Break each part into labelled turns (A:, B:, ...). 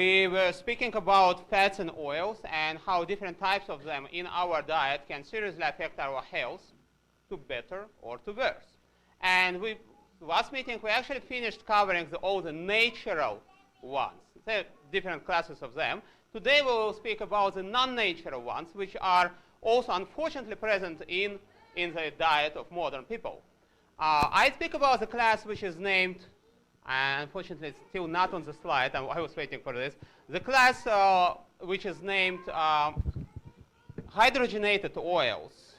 A: We were speaking about fats and oils and how different types of them in our diet can seriously affect our health, to better or to worse. And last meeting, we actually finished covering all the natural ones. There are different classes of them. Today, we will speak about the non-natural ones, which are also unfortunately present in the diet of modern people. I speak about the class which is named, unfortunately it's still not on the slide, I was waiting for this, the class which is named hydrogenated oils.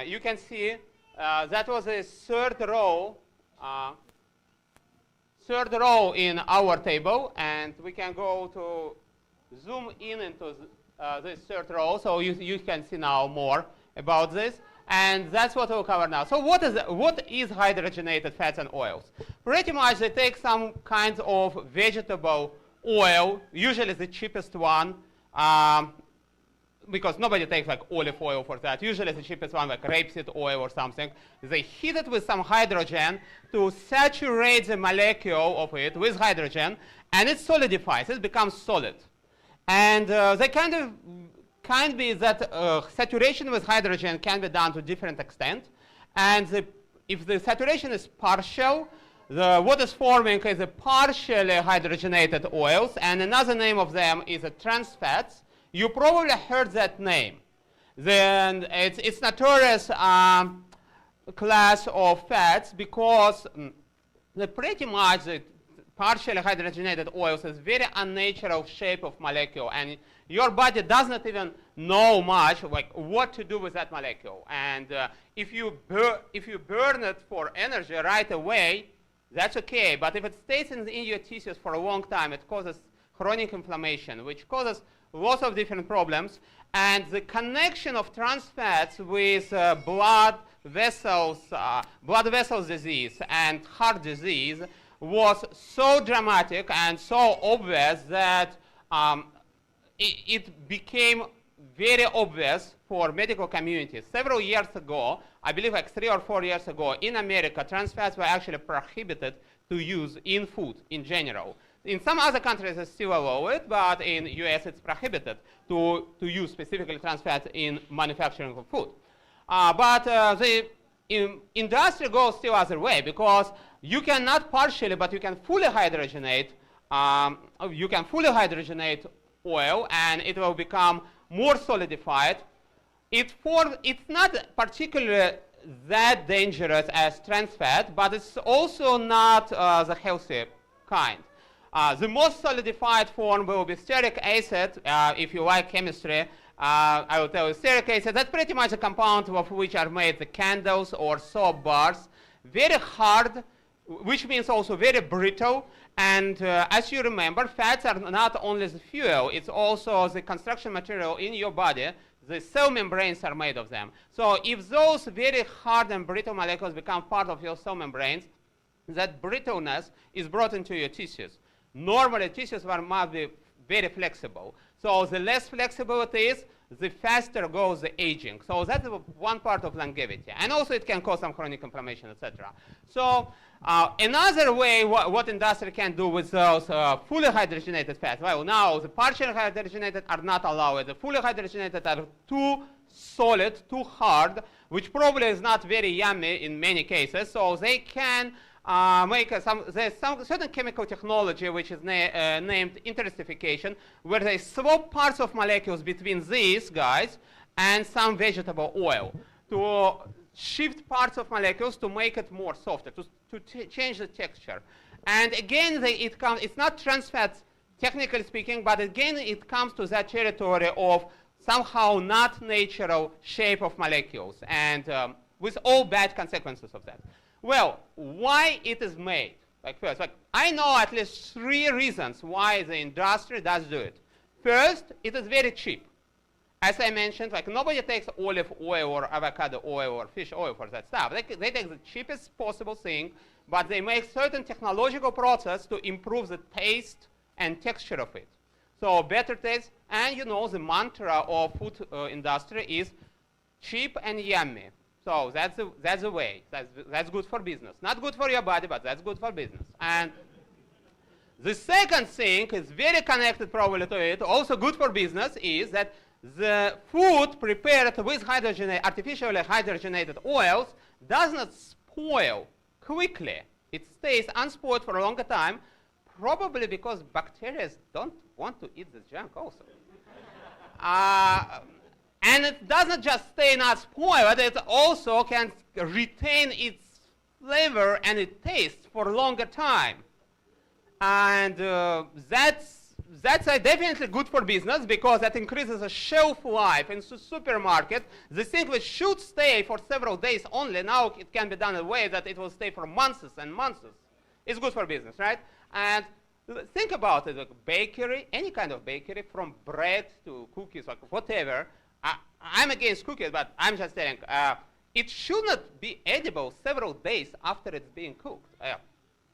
A: You can see that was a third row in our table, and we can go to zoom in into this third row, so you can see now more about this. And that's what we'll cover now. So what is hydrogenated fats and oils? Pretty much they take some kinds of vegetable oil, usually the cheapest one, because nobody takes like olive oil for that. Usually the cheapest one, like rapeseed oil or something. They heat it with some hydrogen to saturate the molecule of it with hydrogen, and it solidifies. It becomes solid. And they can be that saturation with hydrogen can be done to different extent. And if the saturation is partial, what is forming is a partially hydrogenated oils, and another name of them is a trans fats. You probably heard that name. Then it's notorious class of fats because pretty much the partially hydrogenated oils is very unnatural shape of molecule, and your body does not even know much like what to do with that molecule. And if you burn it for energy right away, that's okay. But if it stays in your tissues for a long time, it causes chronic inflammation, which causes lots of different problems. And the connection of trans fats with blood vessels disease and heart disease was so dramatic and so obvious that it became very obvious for medical communities. Several years ago, I believe like 3 or 4 years ago, in America, trans fats were actually prohibited to use in food in general. In some other countries, it's still allowed, but in the US, it's prohibited to use specifically trans fats in manufacturing of food. But the industry goes still other way, because you cannot partially, but you can fully hydrogenate. Oil, and it will become more solidified. It's not particularly that dangerous as trans fat, but it's also not the healthy kind. The most solidified form will be stearic acid. If you like chemistry, I will tell you stearic acid. That's pretty much a compound of which are made the candles or soap bars. Very hard, which means also very brittle. And as you remember, fats are not only the fuel, it's also the construction material in your body. The cell membranes are made of them. So if those very hard and brittle molecules become part of your cell membranes, that brittleness is brought into your tissues. Normally, tissues must be very flexible. So the less flexible it is, the faster goes the aging. So that's one part of longevity. And also it can cause some chronic inflammation, etc. So another way what industry can do with those fully hydrogenated fats, well, now the partially hydrogenated are not allowed. The fully hydrogenated are too solid, too hard, which probably is not very yummy in many cases. So they can there's some certain chemical technology which is named intensification, where they swap parts of molecules between these guys and some vegetable oil to shift parts of molecules to make it more softer, to change the texture. And again, it's not trans fats, technically speaking, but again, it comes to that territory of somehow not natural shape of molecules, and with all bad consequences of that. Well, why it is made? First, I know at least 3 reasons why the industry does do it. First, it is very cheap. As I mentioned, nobody takes olive oil or avocado oil or fish oil for that stuff. They take the cheapest possible thing, but they make certain technological process to improve the taste and texture of it. So better taste, and the mantra of food industry is cheap and yummy. So that's the way. That's good for business. Not good for your body, but that's good for business. And The second thing is very connected probably to it, also good for business, is that the food prepared with artificially hydrogenated oils does not spoil quickly. It stays unspoiled for a longer time, probably because bacteria don't want to eat this junk also. And it doesn't just stay not spoiled, it also can retain its flavor and its taste for a longer time. And that's definitely good for business because that increases the shelf life in the supermarket. The thing which should stay for several days only, now it can be done in a way that it will stay for months and months. It's good for business, right? And think about it, like bakery, any kind of bakery, from bread to cookies, like whatever. I'm against cookies, but I'm just saying it should not be edible several days after it's being cooked.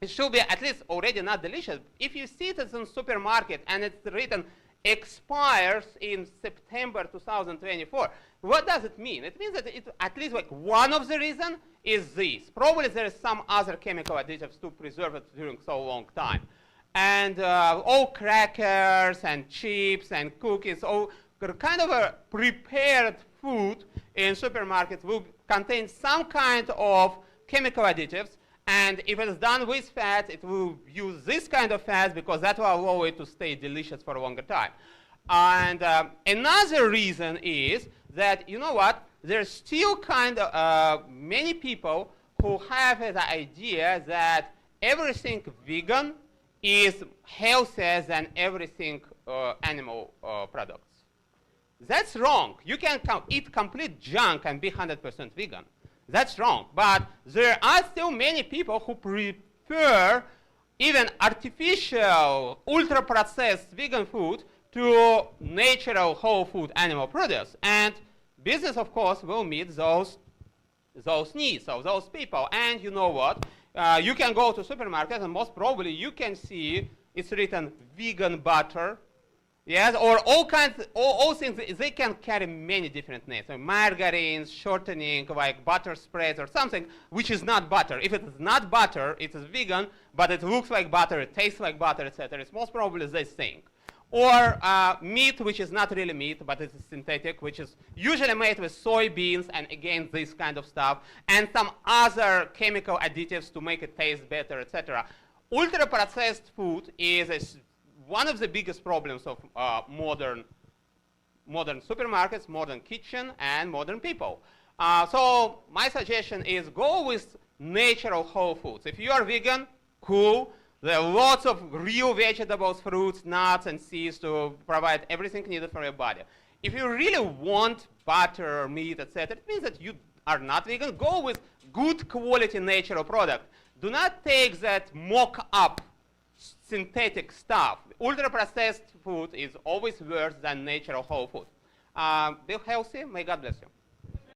A: It should be at least already not delicious. If you see it in the supermarket and it's written expires in September 2024, what does it mean? It means that at least like one of the reasons is this. Probably there is some other chemical additives to preserve it during so long time. And all crackers and chips and cookies, all kind of a prepared food in supermarkets will contain some kind of chemical additives. And if it is done with fat, it will use this kind of fat because that will allow it to stay delicious for a longer time. And another reason is that, you know what, there's still kind of many people who have the idea that everything vegan is healthier than everything animal products. That's wrong. You can eat complete junk and be 100% vegan. That's wrong. But there are still many people who prefer even artificial, ultra-processed vegan food to natural whole food animal produce. And business, of course, will meet those needs of those people. And you know what? You can go to supermarkets and most probably you can see it's written vegan butter. Yes, or all kinds, all things, they can carry many different names. So margarines, shortening, like butter spreads or something, which is not butter. If it is not butter, it is vegan, but it looks like butter, it tastes like butter, etc. It's most probably this thing. Or meat, which is not really meat, but it's synthetic, which is usually made with soybeans, and again, this kind of stuff, and some other chemical additives to make it taste better, etc. Ultra-processed food is one of the biggest problems of modern supermarkets, modern kitchen, and modern people. So my suggestion is go with natural whole foods. If you are vegan, cool. There are lots of real vegetables, fruits, nuts, and seeds to provide everything needed for your body. If you really want butter, meat, etc., it means that you are not vegan. Go with good quality natural product. Do not take that mock-up synthetic stuff. Ultra-processed food is always worse than natural whole food. Be healthy. May God bless you.